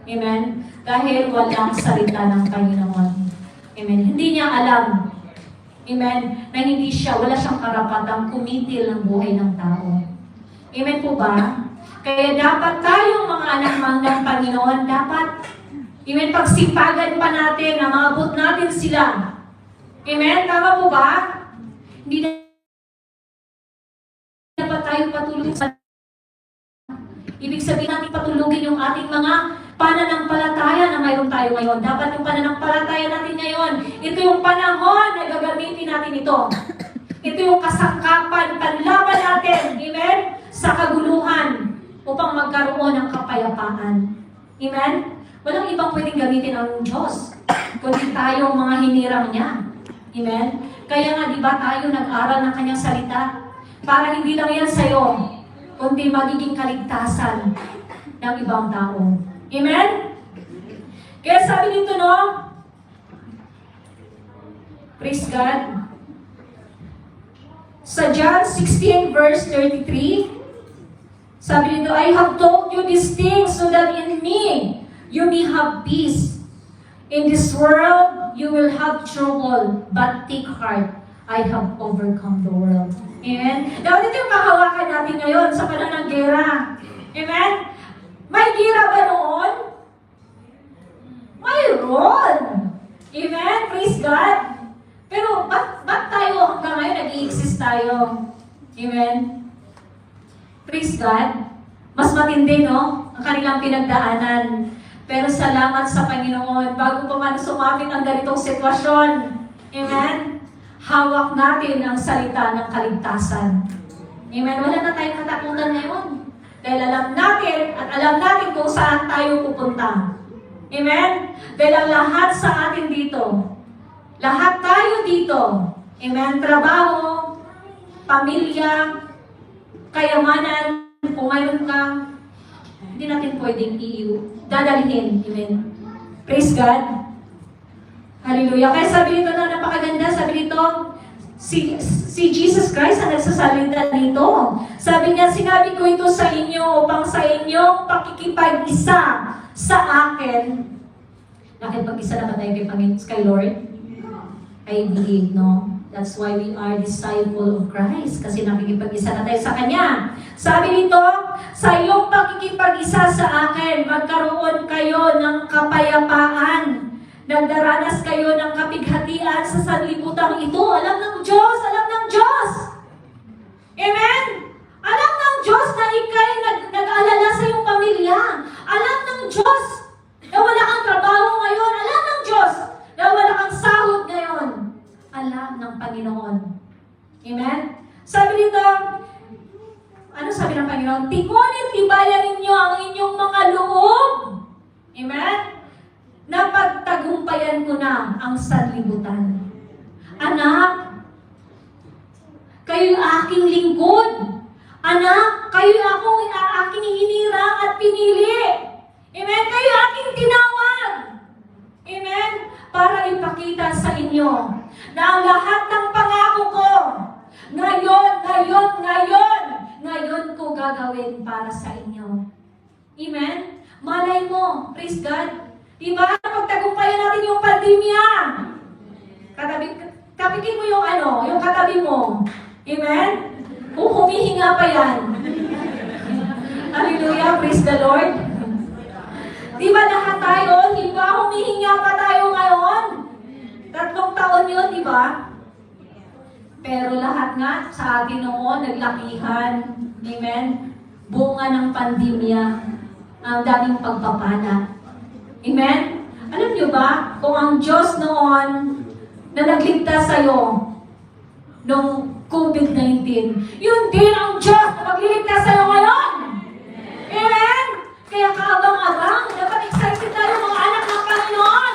Amen? Dahil walang salita ng Panginoon. Amen? Hindi niya alam. Amen? Na hindi wala siyang karapatang kumitil ng buhay ng tao. Amen po ba? Kaya dapat tayong mga anak ng Panginoon, dapat, amen, pagsipagan pa natin na maabot natin sila. Amen? Tama po ba? Hindi na dapat tayo patulog sa ibig sabihin natin patulugin yung ating mga pananampalataya na mayroon tayo ngayon. Dapat yung pananampalataya natin ngayon, ito yung panahon na gagamitin natin ito. Ito yung kasangkapan, panlaban natin, amen, sa kaguluhan upang magkaroon ng kapayapaan. Amen? Walang ibang pwedeng gamitin ang Diyos, kundi tayong mga hinirang niya. Amen? Kaya nga, di ba tayo nag-aral ng kanyang salita? Para hindi lang yan sa'yo, kundi magiging kaligtasan ng ibang tao. Amen? Kaya sabi dito, no? Praise God. Sa John 16 verse 33, sabi dito, I have told you these things so that in me you may have peace. In this world you will have trouble, but take heart, I have overcome the world. Amen? Dapat ito yung kahawakan natin ngayon sa panahon ng gera. Amen? May gira ba noon? Mayroon. Amen? Praise God. Pero ba't tayo hanggang ngayon nag-i-exist tayo? Amen? Praise God. Mas matindi, no? Ang kanilang pinagdaanan. Pero salamat sa Panginoon, bago pa man sumapit ang ganitong sitwasyon. Amen? Hawak natin ang salita ng kaligtasan. Amen? Wala na tayong katakutan ngayon. Dahil alam natin at alam natin kung saan tayo pupunta. Amen? Dahil ang lahat sa atin dito, lahat tayo dito, amen, trabaho, pamilya, kayamanan, kung mayroon ka, hindi natin pwedeng dadalhin. Amen? Praise God. Hallelujah. Kaya sabi nito na napakaganda, sabi nito, si Jesus Christ ang nagsasalita dito. Sabi niya, sinabi ko ito sa inyo upang sa inyong pakikipag-isa sa akin. Nakipag-isa na ba tayo kay Lord? I believe, no? That's why we are disciple of Christ. Kasi nakikipag-isa na tayo sa Kanya. Sabi nito, sa iyong pakikipag-isa sa akin, magkaroon kayo ng kapayapaan. Nagdaranas kayo ng kapighatian sa sanlibutan ito. Alam ng Diyos! Alam ng Diyos! Amen? Alam ng Diyos na ikay nag-aalala sa iyong pamilya. Alam ng Diyos na wala kang trabaho ngayon. Alam ng Diyos na wala kang sahod ngayon. Alam ng Panginoon. Amen? Sabi dito, ano sabi ng Panginoon? Tingunin, tibayan ninyo ang inyong mga loob. Amen? Na pagtagumpayan ko na ang sanlibutan. Anak, kayo'y aking lingkod. Anak, kayo'y aking hinirang at pinili. Amen? Kayo'y aking tinawag. Amen? Para ipakita sa inyo na ang lahat ng pangako ko, ngayon ko gagawin para sa inyo. Amen? Malay mo, praise God. Diba? Pagtagumpayan natin yung pandemya. Kapikin mo yung katabi mo. Amen? Kung humihinga pa yan. Hallelujah, praise the Lord. Diba lahat tayo, diba humihinga pa tayo ngayon? 3 taon yun, diba? Pero lahat nga sa atin noon, naglakihan. Amen? Bunga ng pandemya. Ang daming pagpapala. Amen? Alam niyo ba, kung ang Diyos noon na nagligtas sa'yo nung COVID-19, yun din ang Diyos na magliligtas sa'yo ngayon. Amen? Kaya kaabang-abang, dapat excited tayo mga anak ng Panginoon.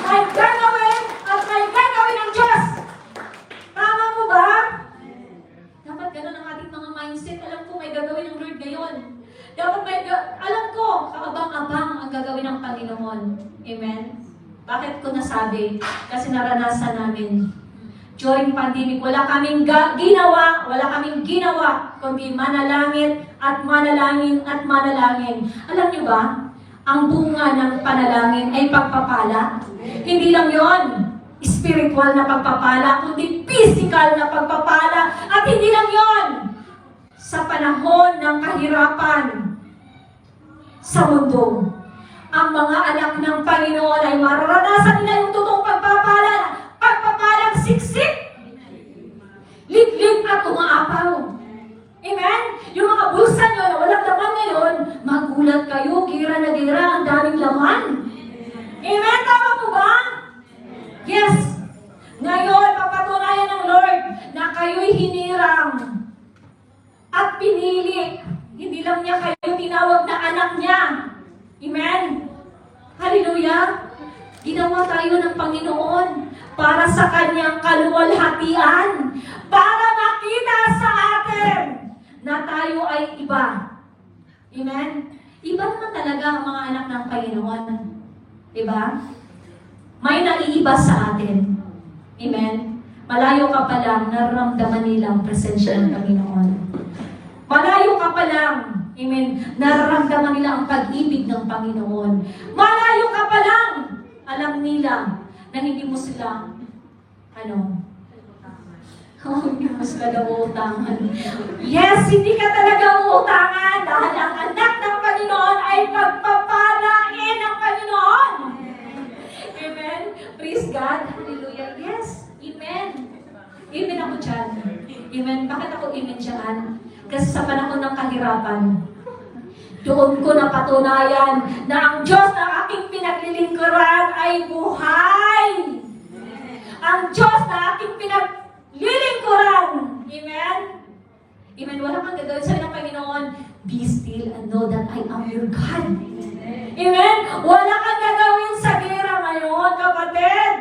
May gagawin at may gagawin ng Diyos. Tama mo ba? Dapat ganun ang ating mga mindset. Alam ko may gagawin ng Lord ngayon. Dapat alam ko, kaabang-abang ang gagawin ng Panginoon. Amen? Bakit ko nasabi? Kasi naranasan namin. During pandemic, wala kaming ginawa, kundi manalangin at manalangin at manalangin. Alam niyo ba, ang bunga ng panalangin ay pagpapala. Hindi lang yon spiritual na pagpapala, kundi physical na pagpapala. At hindi lang yon sa panahon ng kahirapan sa mundo. Ang mga anak ng Panginoon ay mararanasan nila yung totoong pagpapalang siksik, liglig at umaapaw. Amen? Yung mga bulsa nyo na walang laman ngayon, magulat kayo, gira na gira, ang daming laman. Amen? Tama po ba? Yes. Ngayon, papatunayan ng Lord na kayo'y hinirang at pinili. Hindi lang niya kayo tinawag na anak niya. Amen? Hallelujah! Ginawa tayo ng Panginoon para sa Kanyang kaluwalhatian. Para makita sa atin na tayo ay iba. Amen? Iba naman talaga ang mga anak ng Panginoon. Diba? May naiiba sa atin. Amen? Malayo ka pa lang, nararamdaman nila ang presensya ng Panginoon. Malayo ka pa lang, amen, nararamdaman nila ang pag-ibig ng Panginoon. Malayo ka pa lang, alam nila na hindi mo sila, hindi mo sila nauutangan. Yes, hindi ka talaga uutangan dahil ang anak ng Panginoon ay pagpapalain ng Panginoon. Amen? Praise God. Hallelujah. Yes. Amen. Amen ako dyan. Amen. Bakit ako amen dyan? Kasi sa panahon ng kahirapan, doon ko napatunayan na ang Diyos na aking pinaglilingkuran ay buhay. Ang Diyos na aking pinaglilingkuran, amen, Amen. Wala kang gagawin. Sabi ng Panginoon, be still and know that I am your God. Amen. Wala kang gagawin sa gera ngayon, kapatid.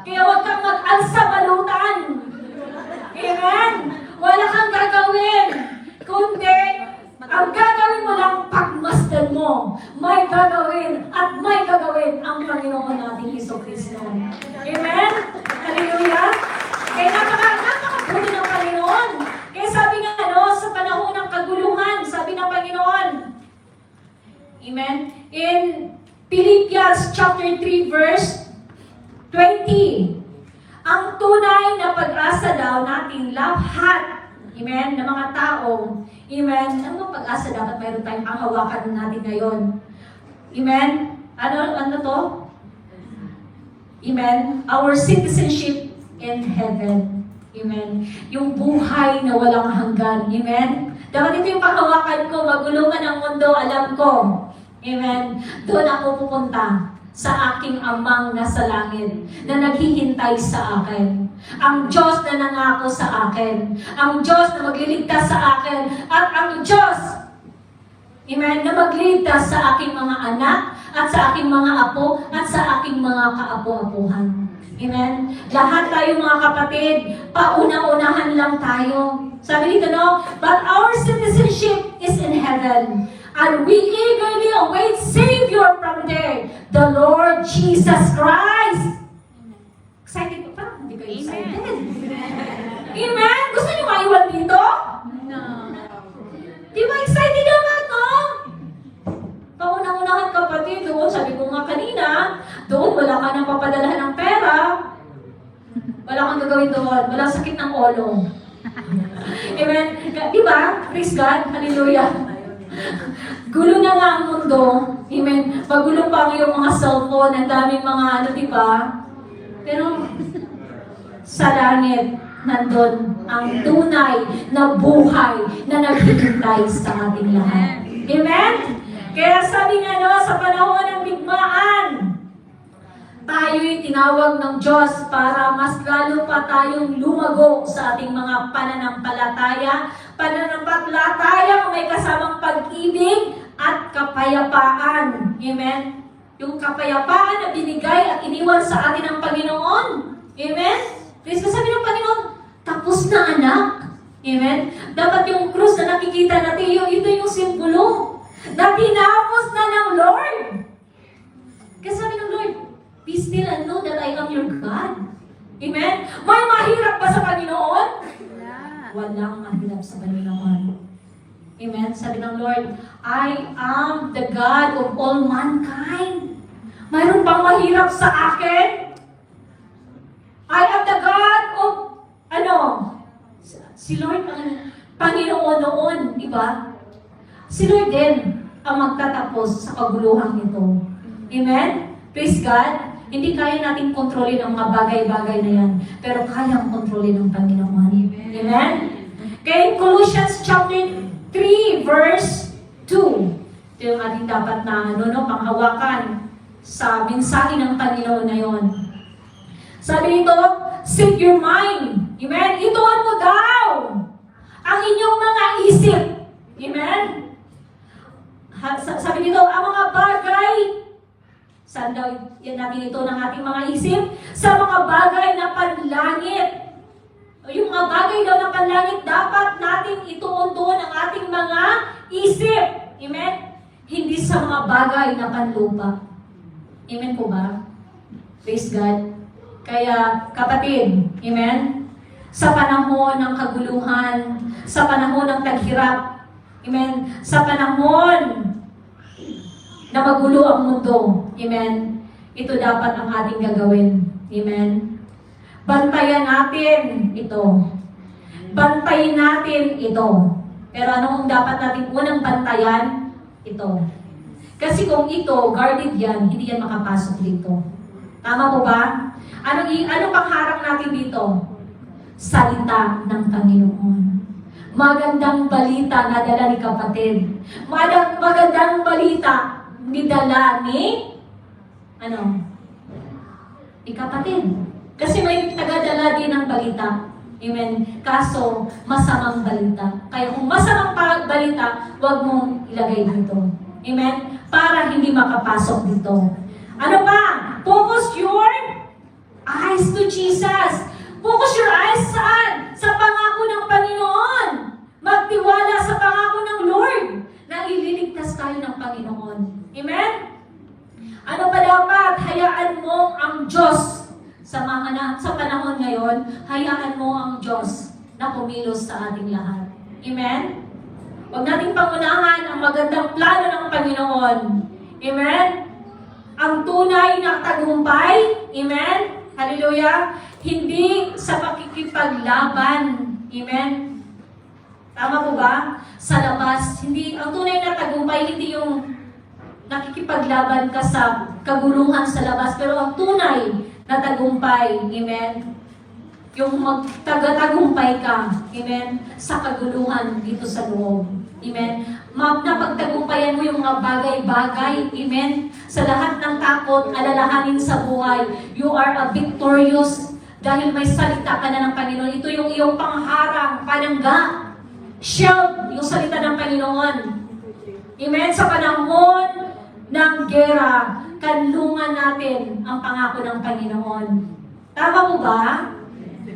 Kaya huwag kang mag-alsa balutan. Amen. Wala kang gagawin. Kundi, ang gagawin mo lang pagmasdan mo. May gagawin at may gagawin ang Panginoon natin Hesus Kristo. Amen. Hallelujah. Kaya napakabuti ng Panginoon. Kaya sabi nga, sa panahon ng kaguluhan, sabi ng Panginoon, amen, in Philippians chapter 3 verse 20, ang tunay na pag-asa daw nating lahat, amen, ng mga tao, amen, ano pag-asa dapat mayroon tayong panghawakan natin ngayon? Amen? Ano to? Amen? Our citizenship in heaven. Amen. Yung buhay na walang hanggan. Amen. Dapat ito yung panghawakan ko. Magulo man ang mundo, alam ko. Amen. Doon ako pupunta sa aking amang nasa langit na naghihintay sa akin. Ang Diyos na nangako sa akin. Ang Diyos na magliligtas sa akin. At ang Diyos, amen, na magliligtas sa aking mga anak at sa aking mga apo at sa aking mga kaapo-apuhan. Amen? Lahat tayo mga kapatid, pauna-unahan lang tayo. Sabi dito, but our citizenship is in heaven, and we eagerly await Savior from there, the Lord Jesus Christ. Excited pa? Hindi kayo excited? Amen? Gusto niyo maiwan dito? No. Di ba excited naman to? Paunang-unahan kapatid, doon, sabi ko nga kanina, doon wala ka nang papadalahan ng pera, wala kang gagawin doon, walang sakit ng ulo. Amen? Di ba? Praise God, hallelujah. Gulo na nga ang mundo, amen? Pagulo pa ang iyong mga cellphone, ang daming mga di ba? Pero sa langit, nandun ang tunay na buhay na naghihintay sa ating lahat. Amen? Kaya sabi nga sa panahon ng bigmaan, tayo'y tinawag ng Diyos para mas lalo pa tayong lumago sa ating mga pananampalataya. Pananampalataya may kasamang pag-ibig at kapayapaan. Amen? Yung kapayapaan na binigay at iniwan sa atin ng Panginoon. Amen? Please, sabi ng Panginoon, tapos na anak. Amen? Dapat yung krus na nakikita natin, ito yung simbolo na tinapos na ng Lord. Kasi sabi ng Lord, be still and know that I am your God. Amen? May mahirap ba sa Panginoon? Walang mahirap sa Panginoon. Amen? Sabi ng Lord, I am the God of all mankind. Mayroon pang mahirap sa akin? I am the God of, si Lord ang Panginoon noon, di ba? Si Lord din ang magtatapos sa kaguluhan ito. Amen? Praise God. Hindi kaya natin kontrolin ang mga bagay-bagay na yan. Pero kayang kontrolin ng Panginoon. Amen? Kaya in Colossians chapter 3 verse 2. Ito yung ating dapat na panghawakan sa mensahe ng Panginoon na yon. Sabi nito, set your mind. Amen? Ituan mo daw ang inyong mga isip. Amen? Sabi nito, ang mga bagay, saan daw yan natin ito ng ating mga isip? Sa mga bagay na panlangit. Yung mga bagay daw na panlangit, dapat natin ituon doon ang ating mga isip. Amen? Hindi sa mga bagay na panlupa. Amen po ba? Praise God. Kaya, kapatid, amen? Sa panahon ng kaguluhan, sa panahon ng taghirap, amen? Sa panahon na magulo ang mundo, amen? Ito dapat ang ating gagawin, amen? Bantayan natin ito. Bantayin natin ito. Pero anong dapat natin unang bantayan? Ito. Kasi kung ito, guarded yan, hindi yan makapasok dito. Tama po ba? Anong pangharap natin dito? Salita ng Panginoon. Magandang balita na dala ni kapatid. Magandang balita ni dala ni ni kapatid. Kasi may tagadala din ng balita. Amen. Kaso, masamang balita. Kaya kung masamang balita, huwag mong ilagay dito. Amen? Para hindi makapasok dito. Ano ba? Focus your eyes to Jesus. Focus your eyes saan? Sa pangako ng Panginoon. Magtiwala sa pangako ng Lord na ililigtas tayo ng Panginoon. Amen? Ano pa dapat? Hayaan mo ang Diyos sa panahon ngayon, hayaan mo ang Diyos na kumilos sa ating lahat. Amen? Huwag nating pangunahan ang magandang plano ng Panginoon. Amen? Ang tunay na tagumpay, amen? Hallelujah? Hindi sa pakikipaglaban. Amen? Tama po ba? Sa labas, hindi, ang tunay na tagumpay, hindi yung nakikipaglaban ka sa kaguluhan sa labas, pero ang tunay na tagumpay, amen? Yung magtaga-tagumpay ka, amen? Sa kaguluhan dito sa loob, amen? Napagtagumpayan mo yung mga bagay-bagay, amen? Sa lahat ng takot, alalahanin sa buhay, you are a victorious dahil may salita ka na ng Panginoon. Ito yung iyong pangharang, panangga, shield, yung salita ng Panginoon. Amen? Sa panahon ng gera, kanlungan natin ang pangako ng Panginoon. Tama po ba?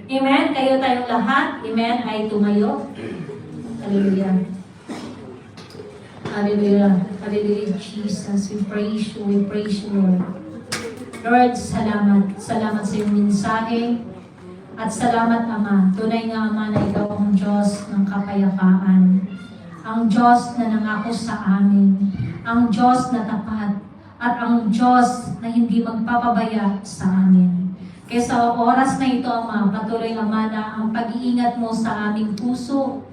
Amen? Kayo tayong lahat, amen, ay tumayo. Hallelujah. Hallelujah. Hallelujah, Jesus. We praise you, Lord. Lord, salamat. Salamat sa iyong mensahe. At salamat, Ama. Tunay nga, Ama, na ikaw ang Diyos ng kapayapaan. Ang Diyos na nangako sa amin. Ang Diyos na tapat. At ang Diyos na hindi magpapabaya sa amin. Kaya sa oras na ito, Ama, patuloy, Ama, na ang pag-iingat mo sa aming puso,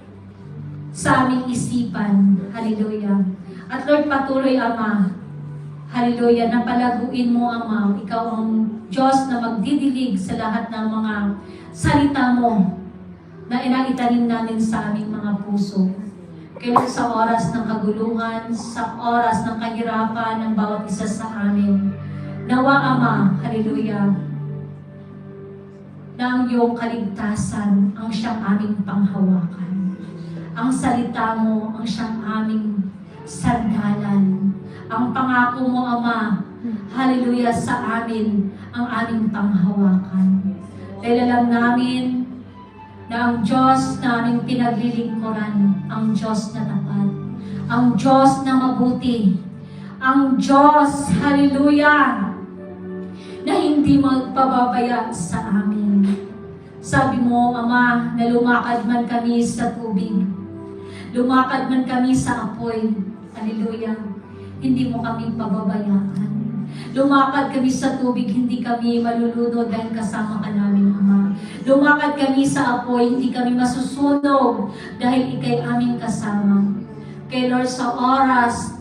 sa aming isipan. Hallelujah. At Lord, patuloy, Ama, hallelujah, na palaguin mo, Ama, ikaw ang Diyos na magdidilig sa lahat ng mga salita mo na inaitanim namin sa aming mga puso. Kaya sa oras ng kaguluhan, sa oras ng kahirapan ng bawat isa sa amin, nawa, Ama, hallelujah, na ang iyong kaligtasan ang siyang aming panghawakan. Ang salita mo ang siyang aming sandalan. Ang pangako mo, Ama, hallelujah, sa amin ang aming panghawakan. Dahil alam namin na ang Diyos na aming pinaglilingkuran, ang Diyos na tapat, ang Diyos na mabuti, ang Diyos, hallelujah, na hindi magpababaya sa amin. Sabi mo, Ama, na lumakad man kami sa tubig, lumakad man kami sa apoy, hallelujah, hindi mo kami pababayaan. Lumakad kami sa tubig, hindi kami malulunod dahil kasama ka namin, Ama. Lumakad kami sa apoy, hindi kami masusunog dahil ikay aming kasama. Kay Lord, sa oras,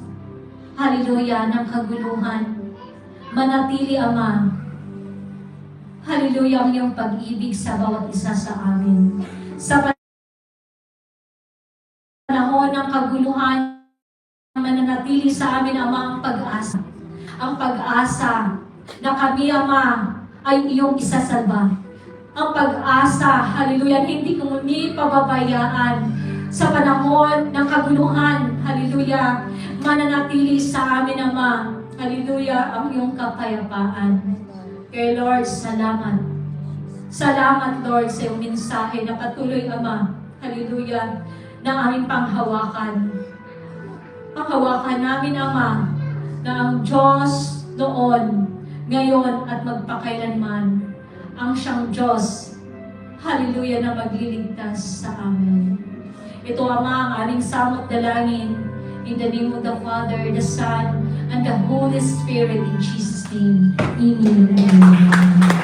hallelujah, ng kaguluhan, manatili, Ama, hallelujah, ang iyong pag-ibig sa bawat isa sa amin. Sa panahon ng kaguluhan, mananatili sa amin, Ama, ang pag-asa. Ang pag-asa na kami, Ama, ay iyong isasalba. Ang pag-asa, hallelujah, hindi kami pababayaan sa panahon ng kaguluhan, hallelujah, mananatili sa amin, Ama, hallelujah, ang iyong kapayapaan. Kay Lord, salamat. Salamat, Lord, sa iyong mensahe na patuloy, Ama, hallelujah, ng aming panghawakan. Panghawakan namin, Ama, na ang Diyos noon, ngayon at magpakailanman, ang siyang Diyos, hallelujah, na magliligtas sa amin. Ito, Ama, ang aming samot dalangin, in the name of the Father, the Son, and the Holy Spirit, in Jesus' name. Amen.